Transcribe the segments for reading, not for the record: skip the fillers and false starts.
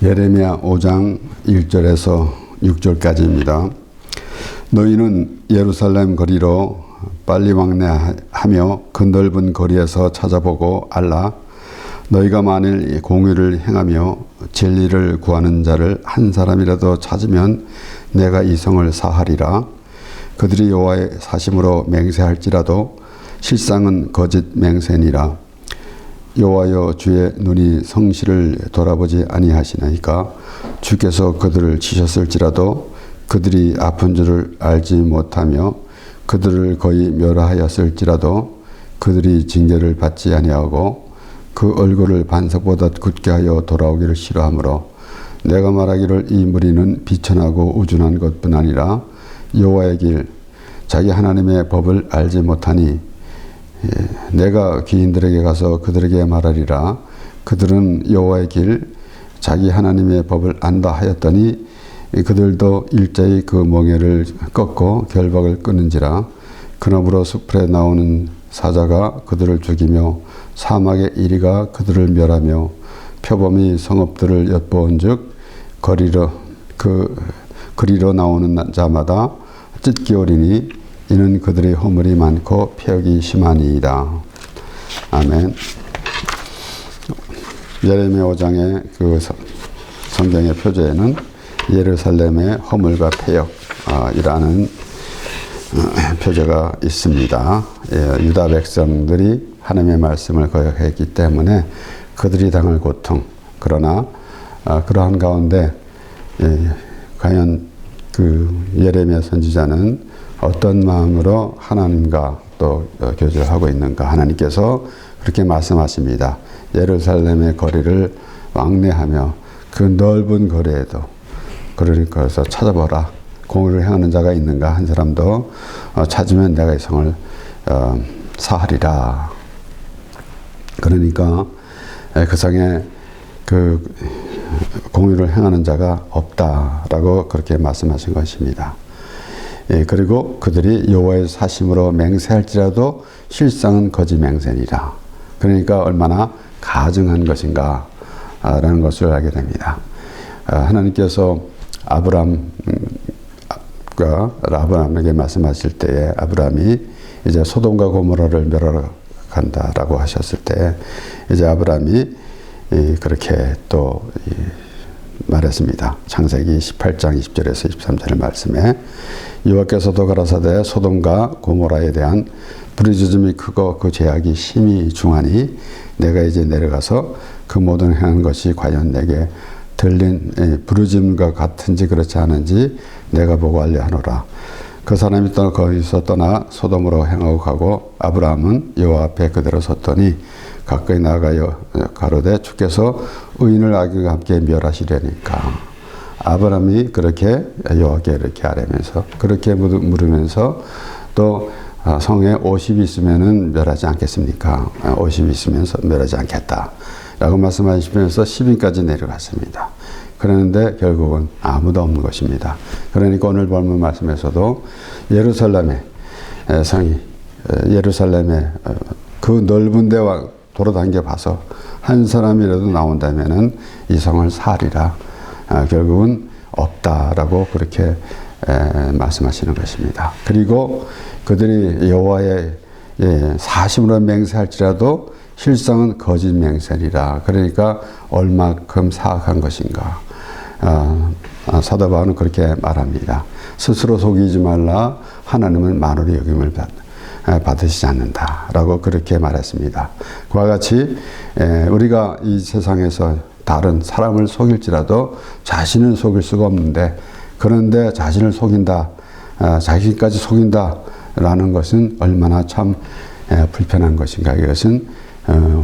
예레미야 5장 1절에서 6절까지입니다. 너희는 예루살렘 거리로 빨리 왕래하며 그 넓은 거리에서 찾아보고 알라. 너희가 만일 공의를 행하며 진리를 구하는 자를 한 사람이라도 찾으면 내가 이 성을 사하리라. 그들이 여호와의 사심으로 맹세할지라도 실상은 거짓 맹세니라. 여호와여, 주의 눈이 성실을 돌아보지 아니하시나이까. 주께서 그들을 치셨을지라도 그들이 아픈 줄을 알지 못하며 그들을 거의 멸하였을지라도 그들이 징계를 받지 아니하고 그 얼굴을 반석보다 굳게 하여 돌아오기를 싫어하므로 내가 말하기를 이 무리는 비천하고 우준한 것뿐 아니라 여호와의 길 자기 하나님의 법을 알지 못하니 내가 귀인들에게 가서 그들에게 말하리라. 그들은 여호와의 길 자기 하나님의 법을 안다 하였더니 그들도 일제히 그 멍에를 꺾고 결박을 끊은지라. 그러므로 숲에 나오는 사자가 그들을 죽이며 사막의 이리가 그들을 멸하며 표범이 성읍들을 엿보은즉 그리로 나오는 자마다 찢기오리니 이는 그들의 허물이 많고 폐역이 심하니이다. 아멘. 예레미야 5장의 그 성경의 표제에는 예루살렘의 허물과 폐역이라는 표제가 있습니다. 유다 백성들이 하나님의 말씀을 거역했기 때문에 그들이 당할 고통, 그러나 그러한 가운데 과연 그 예레미야 선지자는 어떤 마음으로 하나님과 또 교제를 하고 있는가. 하나님께서 그렇게 말씀하십니다. 예루살렘의 거리를 왕래하며 그 넓은 거리에도 그러니까 찾아보라. 공의를 행하는 자가 있는가. 한 사람도 찾으면 내가 이 성을 사하리라. 그러니까 그 성에 그 공의를 행하는 자가 없다라고 그렇게 말씀하신 것입니다. 그리고 그들이 여호와의 사심으로 맹세할지라도 실상은 거짓 맹세니라. 그러니까 얼마나 가증한 것인가 라는 것을 알게 됩니다. 하나님께서 아브라함에게 말씀하실 때에 아브라함이 이제 소돔과 고모라를 멸하러 간다라고 하셨을 때 이제 아브라함이 그렇게 또 말했습니다. 창세기 18장 20절에서 23절 말씀에 여호와께서도 가라사대 소돔과 고모라에 대한 부르짖음이 크고 그 죄악이 심히 중하니 내가 이제 내려가서 그 모든 행한 것이 과연 내게 들린 부르짖음과 같은지 그렇지 않은지 내가 보고 알려하노라. 그 사람이 거기서 떠나 소돔으로 향하고 가고 아브라함은 여호와 앞에 그대로 섰더니 가까이 나아가여 가로되 주께서 의인을 악인과 함께 멸하시려니까. 아브라함이 그렇게 여호와께 이렇게 아뢰면서 그렇게 물으면서 또 성에 50이 있으면은 멸하지 않겠습니까? 50이 있으면 멸하지 않겠다라고 말씀하시면서 10인까지 내려갔습니다. 그러는데 결국은 아무도 없는 것입니다. 그러니까 오늘 본문 말씀에서도 예루살렘의 성이 예루살렘의 그 넓은 데와 돌아다녀 봐서 한 사람이라도 나온다면은 이 성을 사리라. 결국은 없다라고 그렇게 말씀하시는 것입니다. 그리고 그들이 여호와의 사심으로 맹세할지라도 실상은 거짓 맹세니라. 그러니까 얼마큼 사악한 것인가. 사도 바울은 그렇게 말합니다. 스스로 속이지 말라. 하나님은 만홀의 여김을 받으시지 않는다라고 그렇게 말했습니다. 그와 같이 우리가 이 세상에서 다른 사람을 속일지라도 자신을 속일 수가 없는데 그런데 자신을 속인다, 자신까지 속인다라는 것은 얼마나 참 불편한 것인가. 이것은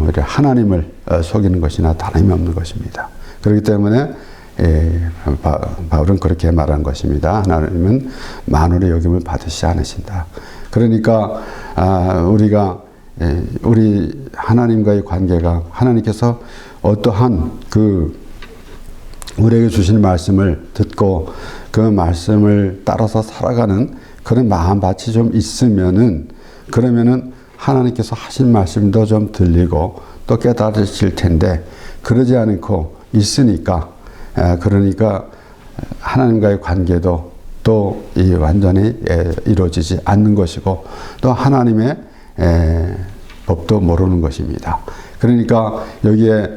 오히려 하나님을 속이는 것이나 다름이 없는 것입니다. 그렇기 때문에 바울은 그렇게 말한 것입니다. 하나님은 만홀의 여김을 받으시지 않으신다. 그러니까 우리가 우리 하나님과의 관계가 하나님께서 어떠한 우리에게 주신 말씀을 듣고 그 말씀을 따라서 살아가는 그런 마음밭이 좀 있으면은 그러면은 하나님께서 하신 말씀도 좀 들리고 또 깨달으실 텐데 그러지 않고 있으니까 그러니까 하나님과의 관계도 또 이 완전히 이루어지지 않는 것이고 또 하나님의 법도 모르는 것입니다. 그러니까 여기에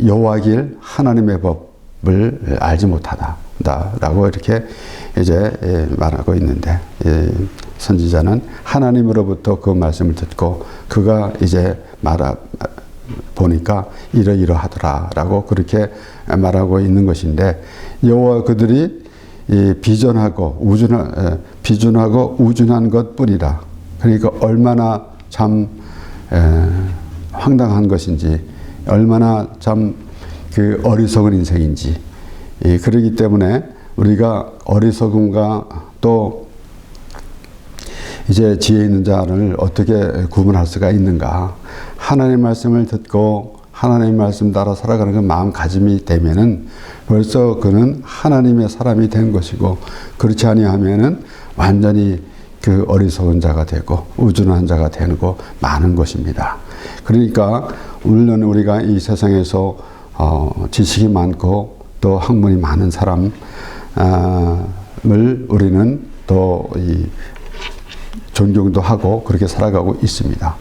여호와길 하나님의 법을 알지 못하다라고 이렇게 이제 말하고 있는데, 선지자는 하나님으로부터 그 말씀을 듣고 그가 이제 보니까 이러이러하더라라고 그렇게 말하고 있는 것인데, 여호와 그들이 비전하고 우준한 것뿐이라. 그러니까 얼마나 참 황당한 것인지, 얼마나 참 그 어리석은 인생인지. 그러기 때문에 우리가 어리석음과 또 이제 지혜 있는 자를 어떻게 구분할 수가 있는가? 하나님의 말씀을 듣고 하나님의 말씀 따라 살아가는 그 마음가짐이 되면은 벌써 그는 하나님의 사람이 된 것이고, 그렇지 아니하면은 완전히 그 어리석은 자가 되고 우준한 자가 되고 많은 것입니다. 그러니까 물론 우리가 이 세상에서 지식이 많고 또 학문이 많은 사람을 우리는 또 존경도 하고 그렇게 살아가고 있습니다.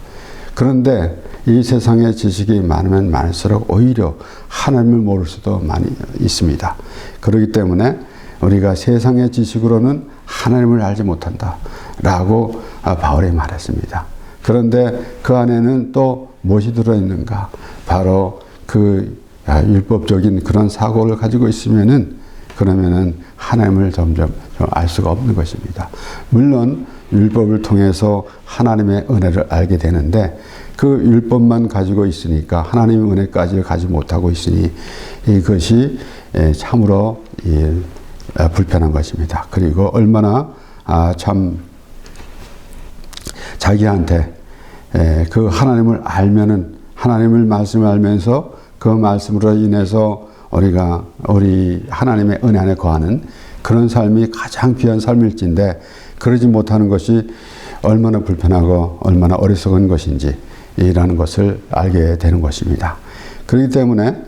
그런데 이 세상에 지식이 많으면 많을수록 오히려 하나님을 모를 수도 많이 있습니다. 그렇기 때문에 우리가 세상의 지식으로는 하나님을 알지 못한다라고 바울이 말했습니다. 그런데 그 안에는 또 무엇이 들어있는가? 바로 그 율법적인 그런 사고를 가지고 있으면은, 그러면은 하나님을 점점 알 수가 없는 것입니다. 물론 율법을 통해서 하나님의 은혜를 알게 되는데, 그 율법만 가지고 있으니까 하나님의 은혜까지 가지 못하고 있으니 이것이 참으로 불편한 것입니다. 그리고 얼마나 참 자기한테 그 하나님을 알면은, 하나님을 말씀을 알면서 그 말씀으로 인해서 우리 하나님의 은혜 안에 거하는 그런 삶이 가장 귀한 삶일진데, 그러지 못하는 것이 얼마나 불편하고 얼마나 어리석은 것인지 이라는 것을 알게 되는 것입니다. 그렇기 때문에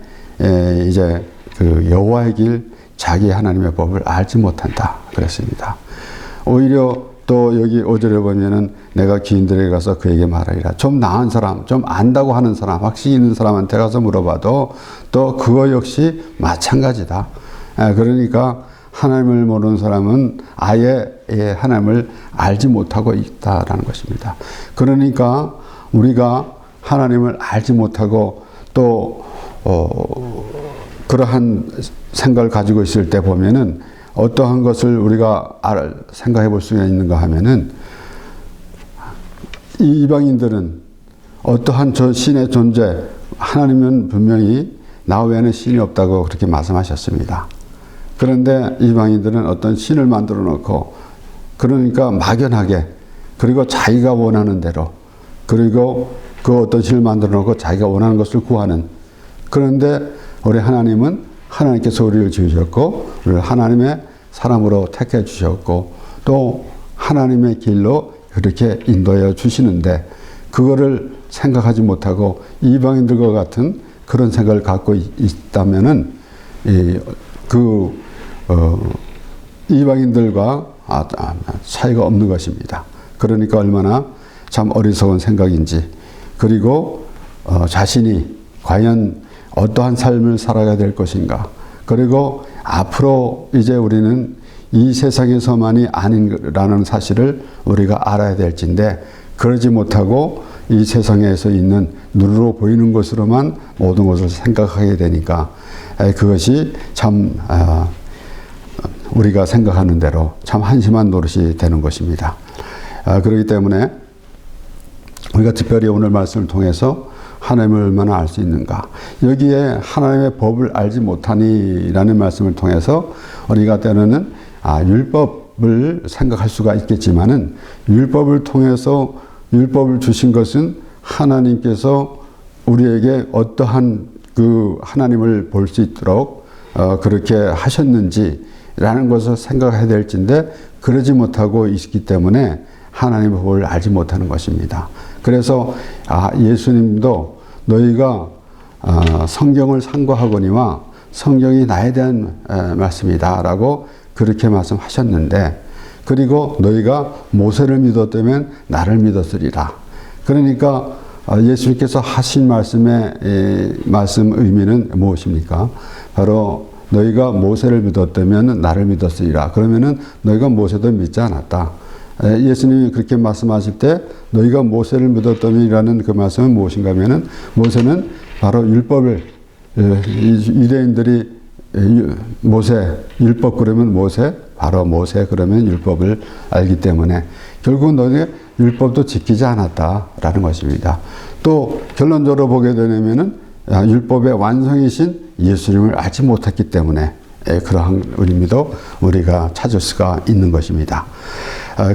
이제 그 여호와의 길, 자기 하나님의 법을 알지 못한다 그랬습니다. 오히려 또 여기 5절에 보면은 내가 귀인들에게 가서 그에게 말하리라. 좀 나은 사람, 좀 안다고 하는 사람, 확신이 있는 사람한테 가서 물어봐도 또 그거 역시 마찬가지다. 그러니까 하나님을 모르는 사람은 아예 하나님을 알지 못하고 있다라는 것입니다. 그러니까 우리가 하나님을 알지 못하고 또 그러한 생각을 가지고 있을 때 보면은 어떠한 것을 우리가 생각해 볼 수가 있는가 하면은, 이 이방인들은 어떠한 저 신의 존재, 하나님은 분명히 나 외에는 신이 없다고 그렇게 말씀하셨습니다. 그런데 이방인들은 어떤 신을 만들어 놓고, 그러니까 막연하게, 그리고 자기가 원하는 대로, 그리고 그 어떤 신을 만들어 놓고 자기가 원하는 것을 구하는. 그런데 우리 하나님은 하나님께서 우리를 지으셨고 우리를 하나님의 사람으로 택해 주셨고 또 하나님의 길로 그렇게 인도해 주시는데, 그거를 생각하지 못하고 이방인들과 같은 그런 생각을 갖고 있다면은 이방인들과 차이가 없는 것입니다. 그러니까 얼마나 참 어리석은 생각인지, 그리고 자신이 과연 어떠한 삶을 살아가야 될 것인가, 그리고 앞으로 이제 우리는 이 세상에서만이 아닌라는 사실을 우리가 알아야 될진데, 그러지 못하고 이 세상에서 있는 눈으로 보이는 것으로만 모든 것을 생각하게 되니까 그것이 참 우리가 생각하는 대로 참 한심한 노릇이 되는 것입니다. 그렇기 때문에 우리가 특별히 오늘 말씀을 통해서 하나님을 얼마나 알 수 있는가, 여기에 하나님의 법을 알지 못하니라는 말씀을 통해서 우리가 때로는 율법을 생각할 수가 있겠지만은, 율법을 통해서 율법을 주신 것은 하나님께서 우리에게 어떠한 그 하나님을 볼 수 있도록 그렇게 하셨는지라는 것을 생각해야 될진데, 그러지 못하고 있기 때문에 하나님의 법을 알지 못하는 것입니다. 그래서 예수님도 너희가 성경을 상고하거니와 성경이 나에 대한 말씀이다라고 그렇게 말씀하셨는데, 그리고 너희가 모세를 믿었다면 나를 믿었으리라. 그러니까 예수님께서 하신 말씀의 말씀 의미는 무엇입니까? 바로 너희가 모세를 믿었다면 나를 믿었으리라. 그러면은 너희가 모세도 믿지 않았다. 예수님이 그렇게 말씀하실 때 너희가 모세를 믿었다면이라는 그 말씀은 무엇인가 하면은, 모세는 바로 율법을, 유대인들이 모세, 율법 그러면 모세, 바로 모세 그러면 율법을 알기 때문에 결국 너희가 율법도 지키지 않았다라는 것입니다. 또 결론적으로 보게 되면은 율법의 완성이신 예수님을 알지 못했기 때문에 그러한 의미도 우리가 찾을 수가 있는 것입니다.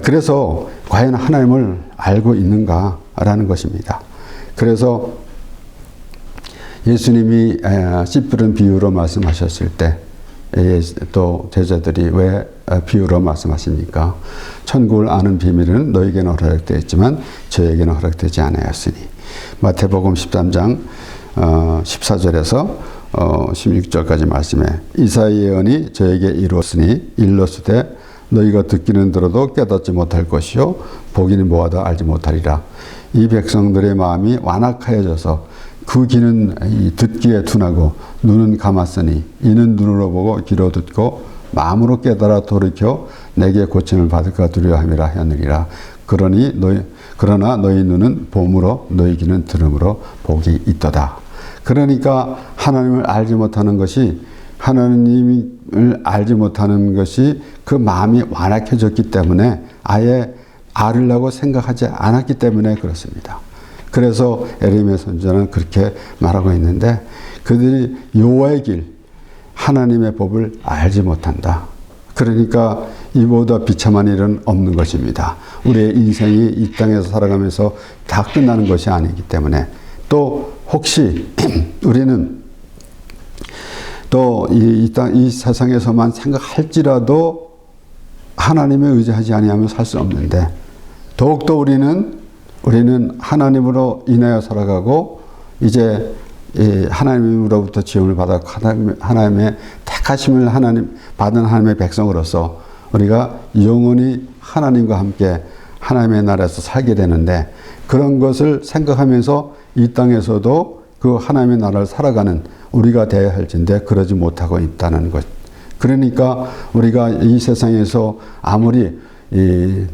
그래서 과연 하나님을 알고 있는가라는 것입니다. 그래서 예수님이 씨 뿌린 비유로 말씀하셨을 때 또 제자들이 왜 비유로 말씀하십니까? 천국을 아는 비밀은 너에게는 허락되었지만 저에게는 허락되지 않았으니. 마태복음 13장 14절에서 16절까지 말씀에 이사야 예언이 저에게 이루었으니 일렀으되 너희가 듣기는 들어도 깨닫지 못할 것이요 보기는 보아도 알지 못하리라. 이 백성들의 마음이 완악하여져서 그 귀는 듣기에 둔하고 눈은 감았으니 이는 눈으로 보고 귀로 듣고 마음으로 깨달아 돌이켜 내게 고침을 받을까 두려워함이라 하느니라. 그러나 너희 눈은 봄으로 너희 귀는 들음으로 복이 있도다. 그러니까 하나님을 알지 못하는 것이, 하나님을 알지 못하는 것이 그 마음이 완악해졌기 때문에 아예 알으려고 생각하지 않았기 때문에 그렇습니다. 그래서 에레미야 선지자는 그렇게 말하고 있는데, 그들이 여호와의 길, 하나님의 법을 알지 못한다. 그러니까 이보다 비참한 일은 없는 것입니다. 우리의 인생이 이 땅에서 살아가면서 다 끝나는 것이 아니기 때문에, 또 혹시 우리는 또 이 세상에서만 생각할지라도 하나님에 의지하지 아니하면 살 수 없는데, 더욱더 우리는 하나님으로 인하여 살아가고 이제 하나님으로부터 지음을 받아 하나님의 택하심을 받은 하나님의 백성으로서 우리가 영원히 하나님과 함께 하나님의 나라에서 살게 되는데, 그런 것을 생각하면서 이 땅에서도 그 하나님의 나라를 살아가는 우리가 되어야 할진데 그러지 못하고 있다는 것. 그러니까 우리가 이 세상에서 아무리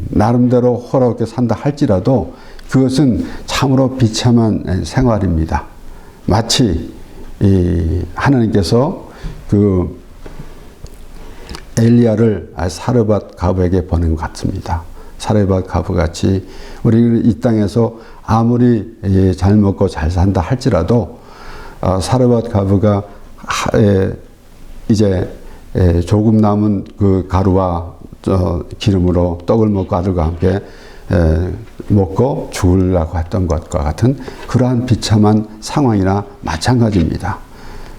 나름대로 호락하게 산다 할지라도 그것은 참으로 비참한 생활입니다. 마치 하나님께서 그 엘리야를 사르밧 가부에게 보낸 것 같습니다. 사르밧 가부같이 우리는 이 땅에서 아무리 잘 먹고 잘 산다 할지라도 사르밧 가부가 이제 조금 남은 그 가루와 기름으로 떡을 먹고 아들과 함께 먹고 죽으려고 했던 것과 같은 그러한 비참한 상황이나 마찬가지입니다.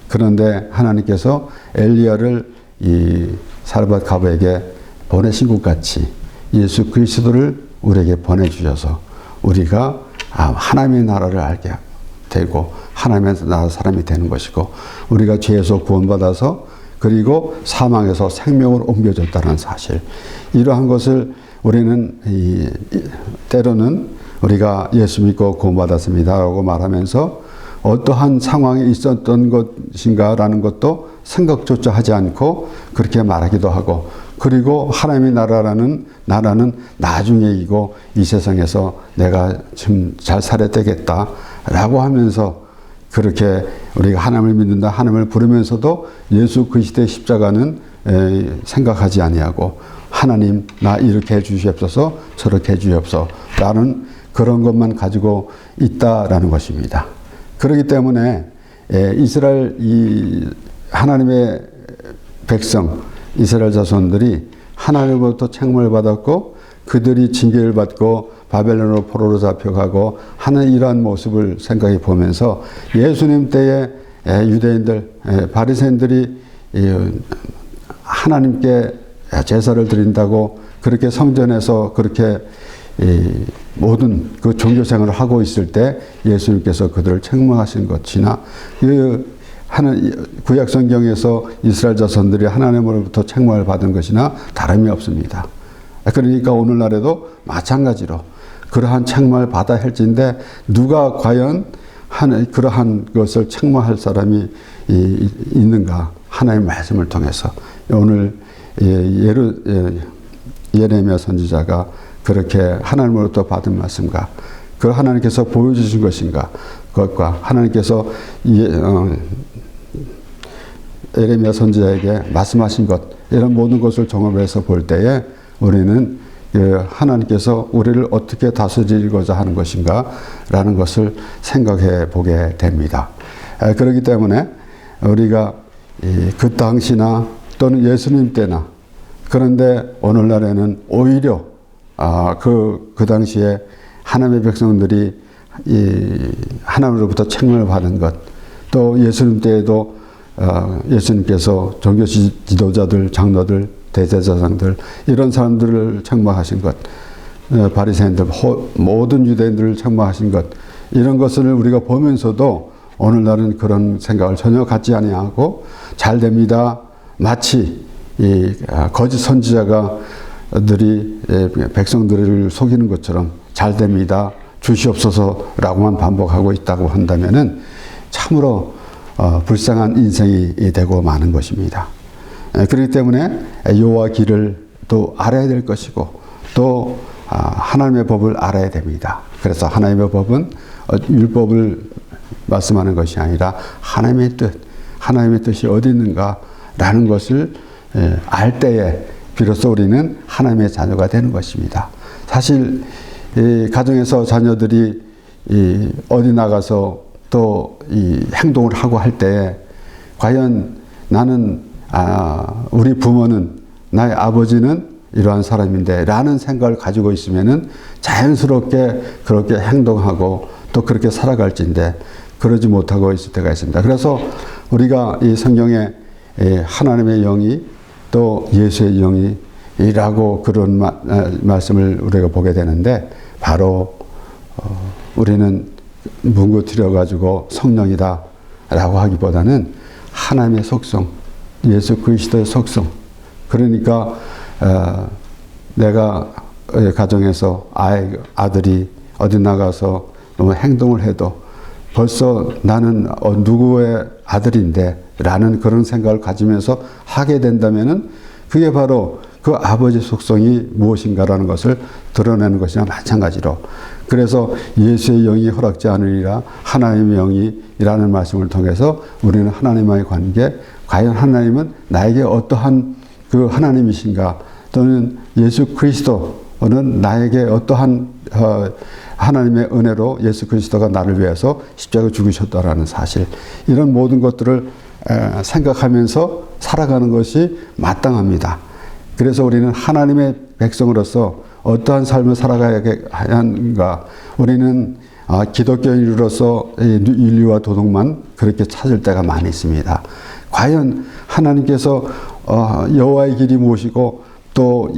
그런데 하나님께서 엘리야를 이 사르밧 가부에게 보내신 것 같이 예수 그리스도를 우리에게 보내주셔서 우리가 하나님의 나라를 알게 되고 하나님의 나라 사람이 되는 것이고, 우리가 죄에서 구원받아서 그리고 사망에서 생명으로 옮겨졌다는 사실, 이러한 것을 우리는 때로는 우리가 예수 믿고 구원받았습니다라고 말하면서 어떠한 상황이 있었던 것인가라는 것도 생각조차 하지 않고 그렇게 말하기도 하고, 그리고 하나님의 나라는 나중에이고 이 세상에서 내가 좀 잘 살아야 되겠다라고 하면서 그렇게 우리가 하나님을 믿는다, 하나님을 부르면서도 예수 그리스도의 십자가는 생각하지 아니하고 하나님 나 이렇게 해 주시옵소서 저렇게 해 주시옵소서라는 그런 것만 가지고 있다라는 것입니다. 그렇기 때문에 이스라엘 하나님의 백성 이스라엘 자손들이 하나님으로부터 책망을 받았고 그들이 징계를 받고 바벨론으로 포로로 잡혀가고 하는 이러한 모습을 생각해 보면서 예수님 때에 유대인들 바리새인들이 하나님께 제사를 드린다고 그렇게 성전에서 그렇게 모든 그 종교 생활을 하고 있을 때 예수님께서 그들을 책망하신 것이나 구약 성경에서 이스라엘 자손들이 하나님으로부터 책망을 받은 것이나 다름이 없습니다. 그러니까 오늘날에도 마찬가지로 그러한 책망을 받아야 할진데 누가 과연 그러한 것을 책망할 사람이 있는가? 하나님의 말씀을 통해서 오늘 예레미야 선지자가 그렇게 하나님으로부터 받은 말씀과 그 하나님께서 보여주신 것인가? 그것과 하나님께서 예레미야 선지자에게 말씀하신 것 이런 모든 것을 종합해서 볼 때에 우리는 하나님께서 우리를 어떻게 다스리고자 하는 것인가 라는 것을 생각해 보게 됩니다. 그렇기 때문에 우리가 그 당시나 또는 예수님 때나 그런데 오늘날에는 오히려 그 당시에 하나님의 백성들이 하나님으로부터 책망을 받은 것 또 예수님 때에도 예수님께서 종교 지도자들, 장로들, 대제사장들 이런 사람들을 책망하신 것, 바리새인들 모든 유대인들을 책망하신 것 이런 것을 우리가 보면서도 오늘날은 그런 생각을 전혀 갖지 아니하고 잘 됩니다. 마치 이 거짓 선지자들이 백성들을 속이는 것처럼 잘 됩니다. 주시옵소서라고만 반복하고 있다고 한다면은 참으로 불쌍한 인생이 되고 마는 것입니다. 그렇기 때문에 여호와 길을 또 알아야 될 것이고 또 하나님의 법을 알아야 됩니다. 그래서 하나님의 법은 율법을 말씀하는 것이 아니라 하나님의 뜻이 어디 있는가라는 것을 알 때에 비로소 우리는 하나님의 자녀가 되는 것입니다. 사실 가정에서 자녀들이 어디 나가서 또 이 행동을 하고 할 때 과연 나는 우리 부모는 나의 아버지는 이러한 사람인데 라는 생각을 가지고 있으면은 자연스럽게 그렇게 행동하고 또 그렇게 살아갈진데 그러지 못하고 있을 때가 있습니다. 그래서 우리가 이 성경에 하나님의 영이 또 예수의 영이라고 그런 말씀을 우리가 보게 되는데 바로 우리는 뭉그러뜨려 가지고 성령이다 라고 하기보다는 하나님의 속성, 예수 그리스도의 속성. 그러니까 내가 가정에서 아들이 어디 나가서 너무 행동을 해도 벌써 나는 누구의 아들인데 라는 그런 생각을 가지면서 하게 된다면은 그게 바로 그 아버지 속성이 무엇인가라는 것을 드러내는 것이나 마찬가지로 그래서 예수의 영이 허락지 않으리라 하나님의 영이라는 말씀을 통해서 우리는 하나님과의 관계 과연 하나님은 나에게 어떠한 그 하나님이신가 또는 예수 그리스도는 나에게 어떠한 하나님의 은혜로 예수 그리스도가 나를 위해서 십자가 죽으셨다라는 사실 이런 모든 것들을 생각하면서 살아가는 것이 마땅합니다. 그래서 우리는 하나님의 백성으로서 어떠한 삶을 살아가야 하는가 우리는 기독교인으로서 윤리와 도덕만 그렇게 찾을 때가 많이 있습니다. 과연 하나님께서 여호와의 길이 무엇이고 또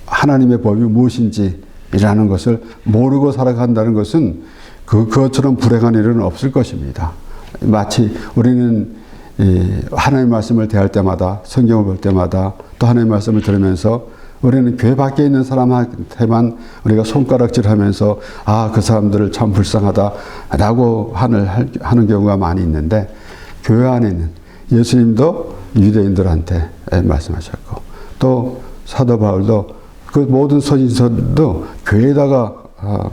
하나님의 법이 무엇인지라는 것을 모르고 살아간다는 것은 그것처럼 불행한 일은 없을 것입니다. 마치 우리는 하나님의 말씀을 대할 때마다 성경을 볼 때마다 또 하나님의 말씀을 들으면서 우리는 교회 밖에 있는 사람한테만 우리가 손가락질하면서 그 사람들을 참 불쌍하다라고 하는 경우가 많이 있는데 교회 안에는 예수님도 유대인들한테 말씀하셨고 또 사도 바울도 그 모든 서신서도 교회에다가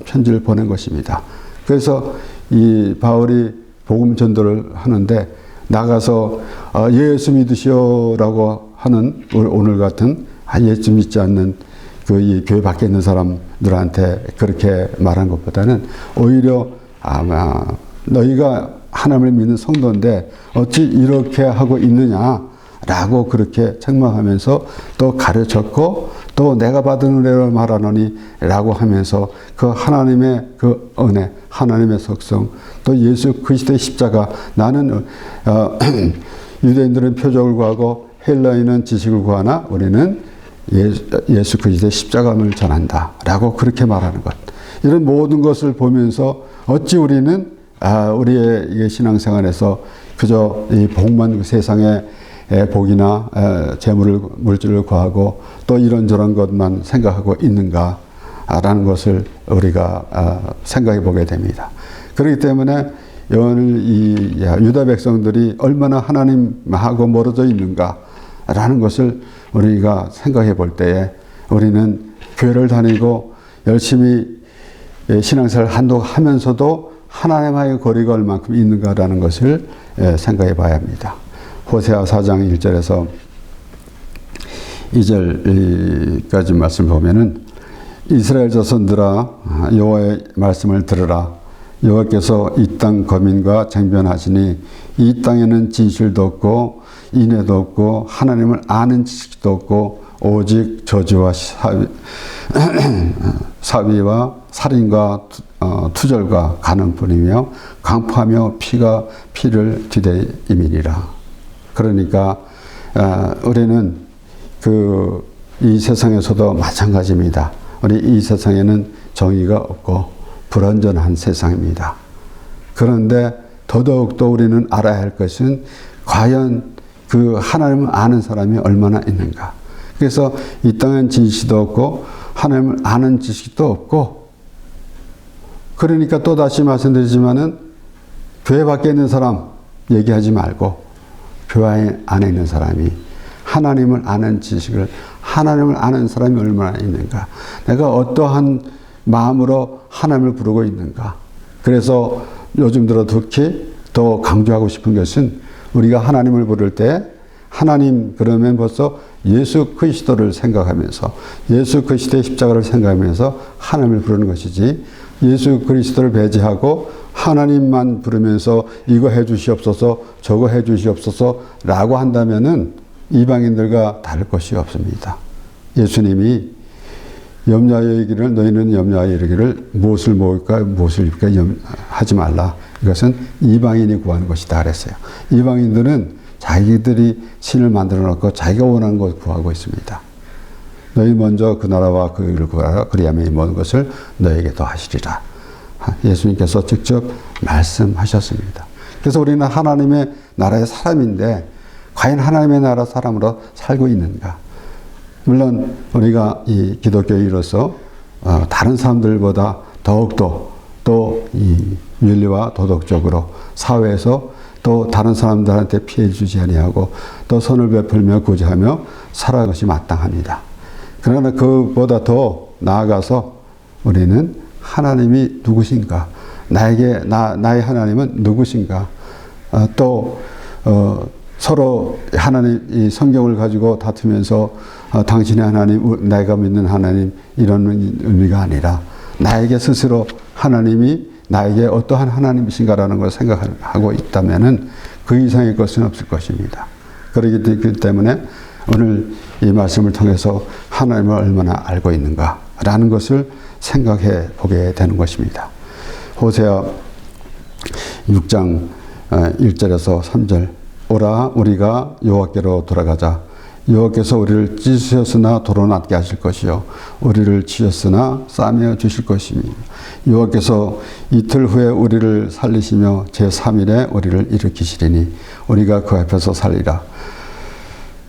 편지를 보낸 것입니다. 그래서 이 바울이 복음 전도를 하는데 나가서 예수 믿으시오라고 하는 오늘 같은 예수 믿지 않는 이 교회 밖에 있는 사람들한테 그렇게 말한 것보다는 오히려 아마 너희가 하나님을 믿는 성도인데 어찌 이렇게 하고 있느냐라고 그렇게 책망하면서 또 가르쳤고 또 내가 받은 은혜로 말하노니 라고 하면서 그 하나님의 그 은혜, 하나님의 속성, 또 예수 그리스도의 십자가 나는 유대인들은 표적을 구하고 헬라인은 지식을 구하나 우리는 예수 그리스도의 십자가를 전한다 라고 그렇게 말하는 것. 이런 모든 것을 보면서 어찌 우리는 우리의 이 신앙생활에서 그저 이 복만 세상의 복이나 재물을 물질을 구하고 또 이런저런 것만 생각하고 있는가라는 것을 우리가 생각해 보게 됩니다. 그렇기 때문에 오늘 이 유다 백성들이 얼마나 하나님하고 멀어져 있는가라는 것을 우리가 생각해 볼 때에 우리는 교회를 다니고 열심히 신앙생활을 하면서도 하나님과의 거리가 얼만큼 있는가라는 것을 생각해 봐야 합니다. 호세아 4장 1절에서 2절까지 말씀을 보면은 이스라엘 자손들아 여호와의 말씀을 들으라. 여호와께서 이 땅 거민과 쟁변하시니 이 땅에는 진실도 없고 인애도 없고 하나님을 아는 지식도 없고 오직 저주와 사위와 살인과 투절과 가는뿐이며 강포하며 피가 피를 뒤대임이니라. 그러니까 우리는 이 세상에서도 마찬가지입니다. 우리 이 세상에는 정의가 없고 불완전한 세상입니다. 그런데 더더욱더 우리는 알아야 할 것은 과연 그 하나님을 아는 사람이 얼마나 있는가. 그래서 이 땅엔 진실도 없고 하나님을 아는 지식도 없고, 그러니까 또 다시 말씀드리지만은 교회 밖에 있는 사람 얘기하지 말고 교회 안에 있는 사람이 하나님을 아는 지식을, 하나님을 아는 사람이 얼마나 있는가, 내가 어떠한 마음으로 하나님을 부르고 있는가. 그래서 요즘 들어 특히 더 강조하고 싶은 것은 우리가 하나님을 부를 때 하나님 그러면 벌써 예수 그리스도를 생각하면서 예수 그리스도의 십자가를 생각하면서 하나님을 부르는 것이지, 예수 그리스도를 배제하고 하나님만 부르면서 이거 해 주시옵소서 저거 해 주시옵소서 라고 한다면은 이방인들과 다를 것이 없습니다. 예수님이 염려하여 이르기를 너희는 염려하여 이르기를 무엇을 먹을까 무엇을 입을까 하지 말라. 이것은 이방인이 구하는 것이다 그랬어요. 이방인들은 자기들이 신을 만들어 놓고 자기가 원하는 것을 구하고 있습니다. 너희 먼저 그 나라와 그 일을 구하라. 그리하면 이 모든 것을 너에게 더하시리라. 예수님께서 직접 말씀하셨습니다. 그래서 우리는 하나님의 나라의 사람인데 과연 하나님의 나라 사람으로 살고 있는가? 물론 우리가 이 기독교인으로서 다른 사람들보다 더욱더 또 이 윤리와 도덕적으로 사회에서 또 다른 사람들한테 피해 주지 아니하고 또 선을 베풀며 구제하며 살아가는 것이 마땅합니다. 그러나 그보다 더 나아가서 우리는 하나님이 누구신가, 나의 하나님은 누구신가, 또 서로 하나님 이 성경을 가지고 다투면서 당신의 하나님, 내가 믿는 하나님 이런 의미가 아니라 나에게 스스로 하나님이 나에게 어떠한 하나님이신가라는 걸 생각하고 있다면은 그 이상의 것은 없을 것입니다. 그렇기 때문에 오늘 이 말씀을 통해서 하나님을 얼마나 알고 있는가라는 것을 생각해 보게 되는 것입니다. 호세아 6장 1절에서 3절 오라 우리가 여호와께로 돌아가자. 여호와께서 우리를 찢으셨으나 도로 낫게 하실 것이요 우리를 치셨으나 싸매어 주실 것이며 여호와께서 이틀 후에 우리를 살리시며 제3일에 우리를 일으키시리니 우리가 그 앞에서 살리라.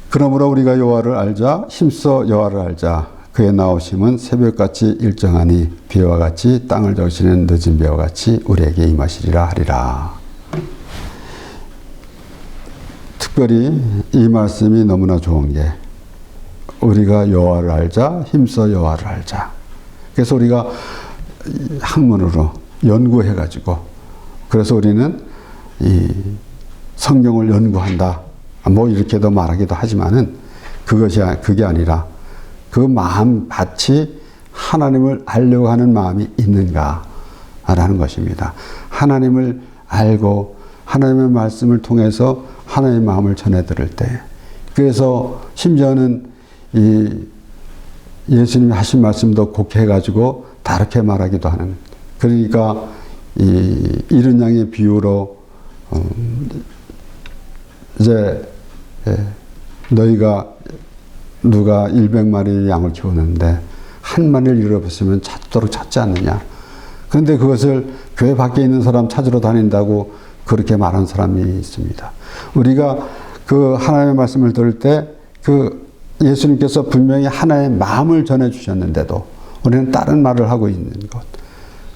그러므로 우리가 여호와를 알자. 힘써 여호와를 알자. 그의 나오심은 새벽같이 일정하니 비와 같이 땅을 적시는 늦은 비와 같이 우리에게 임하시리라 하리라. 특별히 이 말씀이 너무나 좋은 게 우리가 여호와를 알자, 힘써 여호와를 알자. 그래서 우리가 학문으로 연구해가지고 그래서 우리는 이 성경을 연구한다. 뭐 이렇게도 말하기도 하지만은 그게 아니라 그 마음 밭이 하나님을 알려고 하는 마음이 있는가라는 것입니다. 하나님을 알고 하나님의 말씀을 통해서 하나님의 마음을 전해 들을 때, 그래서 심지어는 이 예수님이 하신 말씀도 곡해 가지고 다르게 말하기도 하는, 그러니까 이 이른 양의 비유로 이제 너희가 누가 100마리의 양을 키우는데 한 마리를 잃어버리면 찾도록 찾지 않느냐. 그런데 그것을 교회 밖에 있는 사람 찾으러 다닌다고 그렇게 말하는 사람이 있습니다. 우리가 그 하나님의 말씀을 들을 때 그 예수님께서 분명히 하나의 마음을 전해주셨는데도 우리는 다른 말을 하고 있는 것.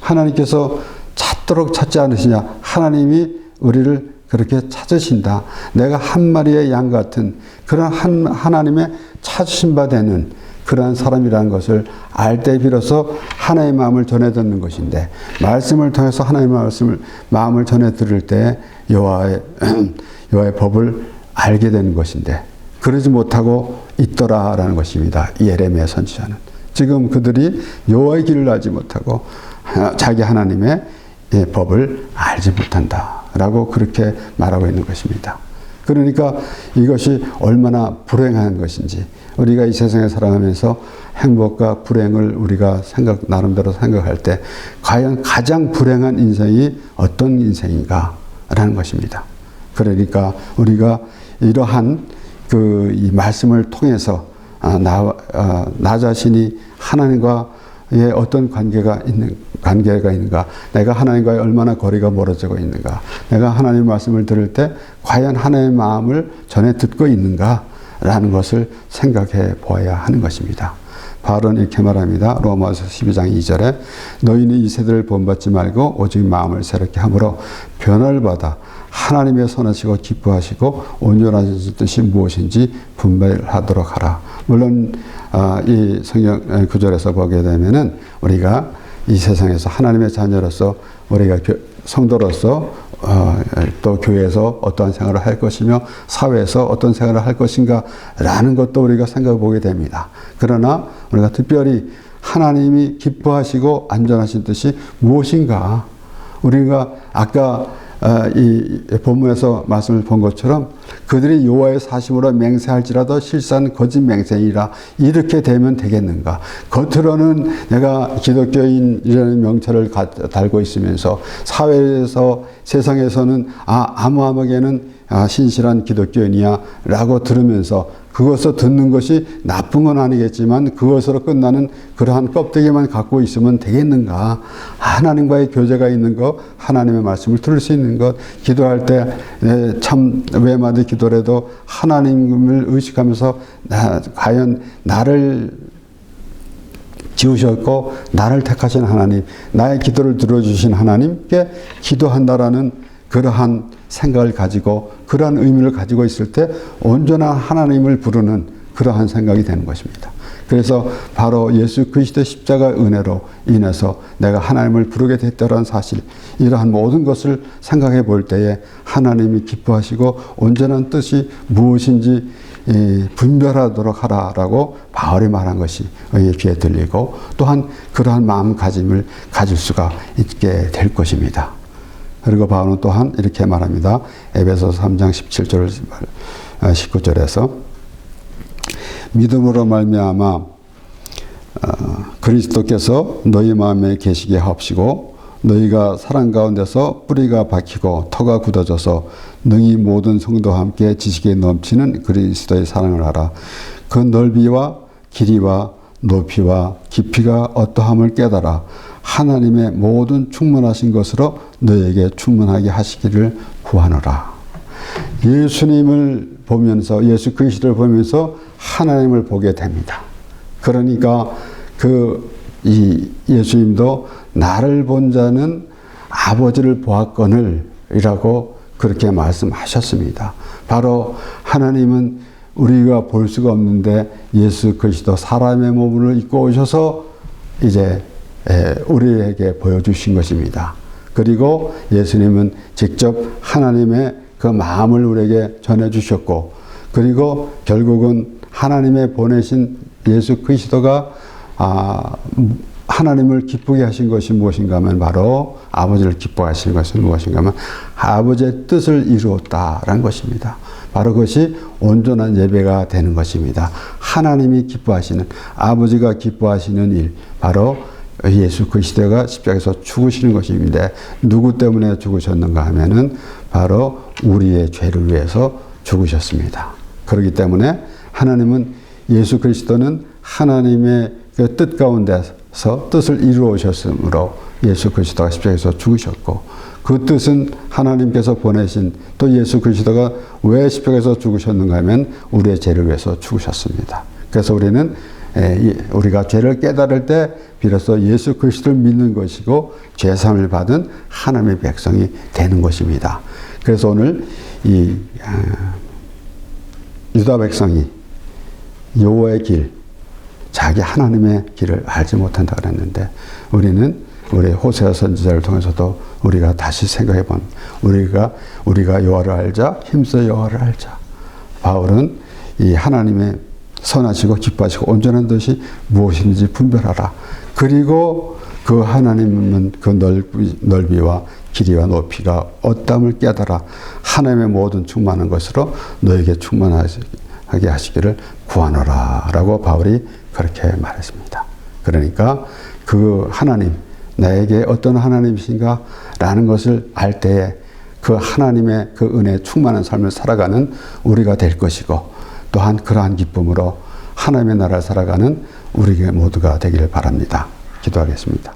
하나님께서 찾도록 찾지 않으시냐. 하나님이 우리를 그렇게 찾으신다. 내가 한 마리의 양 같은 그런 하나님의 찾으신 바 되는 그러한 사람이라는 것을 알 때 비로소 하나님의 마음을 전해 듣는 것인데, 말씀을 통해서 하나님의 마음을 전해 들을 때 여호와의 법을 알게 되는 것인데, 그러지 못하고 있더라라는 것입니다. 예레미야 선지자는. 지금 그들이 여호와의 길을 알지 못하고 자기 하나님의 법을 알지 못한다라고 그렇게 말하고 있는 것입니다. 그러니까 이것이 얼마나 불행한 것인지, 우리가 이 세상에 살아가면서 행복과 불행을 우리가 나름대로 생각할 때 과연 가장 불행한 인생이 어떤 인생인가라는 것입니다. 그러니까 우리가 이러한 이 말씀을 통해서 나 자신이 하나님과의 어떤 관계가 있는가, 내가 하나님과의 얼마나 거리가 멀어지고 있는가, 내가 하나님의 말씀을 들을 때 과연 하나님의 마음을 전해 듣고 있는가라는 것을 생각해 보아야 하는 것입니다. 바울은 이렇게 말합니다. 로마서 12장 2절에 너희는 이 세대를 본받지 말고 오직 마음을 새롭게 함으로 변화를 받아 하나님의 선하시고 기뻐하시고 온전하신 뜻이 무엇인지 분별하도록 하라. 물론 이 성경 구절에서 보게 되면은 우리가 이 세상에서 하나님의 자녀로서, 우리가 성도로서 또 교회에서 어떠한 생활을 할 것이며 사회에서 어떤 생활을 할 것인가 라는 것도 우리가 생각해 보게 됩니다. 그러나 우리가 특별히 하나님이 기뻐하시고 안전하신 뜻이 무엇인가, 우리가 아까 이 본문에서 말씀을 본 것처럼 그들이 여호와의 사심으로 맹세할지라도 실상 거짓 맹세이라, 이렇게 되면 되겠는가. 겉으로는 내가 기독교인이라는 명찰을 달고 있으면서 사회에서, 세상에서는 아무에게는 신실한 기독교인이야 라고 들으면서 그것을 듣는 것이 나쁜 건 아니겠지만 그것으로 끝나는 그러한 껍데기만 갖고 있으면 되겠는가. 하나님과의 교제가 있는 것, 하나님의 말씀을 들을 수 있는 것, 기도할 때 참 외마디 기도라도 하나님을 의식하면서 과연 나를 지으셨고 나를 택하신 하나님, 나의 기도를 들어주신 하나님께 기도한다라는 그러한 생각을 가지고, 그러한 의미를 가지고 있을 때 온전한 하나님을 부르는 그러한 생각이 되는 것입니다. 그래서 바로 예수 그리스도의 십자가 은혜로 인해서 내가 하나님을 부르게 됐다는 사실, 이러한 모든 것을 생각해 볼 때에 하나님이 기뻐하시고 온전한 뜻이 무엇인지 분별하도록 하라라고 바울이 말한 것이 의의 귀에 들리고, 또한 그러한 마음가짐을 가질 수가 있게 될 것입니다. 그리고 바울은 또한 이렇게 말합니다. 에베소서 3장 17절 19절에서 믿음으로 말미암아 그리스도께서 너희 마음에 계시게 하옵시고 너희가 사랑 가운데서 뿌리가 박히고 터가 굳어져서 능히 모든 성도와 함께 지식에 넘치는 그리스도의 사랑을 하라. 그 넓이와 길이와 높이와 깊이가 어떠함을 깨달아 하나님의 모든 충만하신 것으로 너에게 충만하게 하시기를 구하노라. 예수님을 보면서, 예수 그리스도를 보면서 하나님을 보게 됩니다. 그러니까 이 예수님도 나를 본 자는 아버지를 보았거늘 이라고 그렇게 말씀하셨습니다. 바로 하나님은 우리가 볼 수가 없는데 예수 그리스도 사람의 몸을 입고 오셔서 이제 우리에게 보여주신 것입니다. 그리고 예수님은 직접 하나님의 그 마음을 우리에게 전해주셨고, 그리고 결국은 하나님의 보내신 예수 그리스도가 하나님을 기쁘게 하신 것이 무엇인가 하면 바로 아버지를 기뻐하시는 것은 무엇인가 하면 아버지의 뜻을 이루었다라는 것입니다. 바로 그것이 온전한 예배가 되는 것입니다. 하나님이 기뻐하시는, 아버지가 기뻐하시는 일, 바로 예수 그리스도가 십자가에서 죽으시는 것인데, 누구 때문에 죽으셨는가 하면은 바로 우리의 죄를 위해서 죽으셨습니다. 그렇기 때문에 하나님은, 예수 그리스도는 하나님의 그 뜻 가운데서 뜻을 이루어 오셨으므로 예수 그리스도가 십자가에서 죽으셨고, 그 뜻은 하나님께서 보내신 또 예수 그리스도가 왜 십자가에서 죽으셨는가 하면 우리의 죄를 위해서 죽으셨습니다. 그래서 우리는 우리가 죄를 깨달을 때 비로소 예수 그리스도를 믿는 것이고 죄사함을 받은 하나님의 백성이 되는 것입니다. 그래서 오늘 이 유다 백성이 여호와의 길, 자기 하나님의 길을 알지 못한다 그랬는데, 우리는 우리 호세아 선지자를 통해서도 우리가 다시 생각해 본, 우리가 여호와를 알자, 힘써 여호와를 알자. 바울은 이 하나님의 선하시고 기뻐하시고 온전한 뜻이 무엇인지 분별하라. 그리고 그 하나님은 그 넓이와 길이와 높이가 어떠함을 깨달아 하나님의 모든 충만한 것으로 너에게 충만하게 하시기를 구하노라 라고 바울이 그렇게 말했습니다. 그러니까 그 하나님, 나에게 어떤 하나님이신가 라는 것을 알 때에 그 하나님의 그 은혜에 충만한 삶을 살아가는 우리가 될 것이고, 또한 그러한 기쁨으로 하나님의 나라를 살아가는 우리 모두가 되기를 바랍니다. 기도하겠습니다.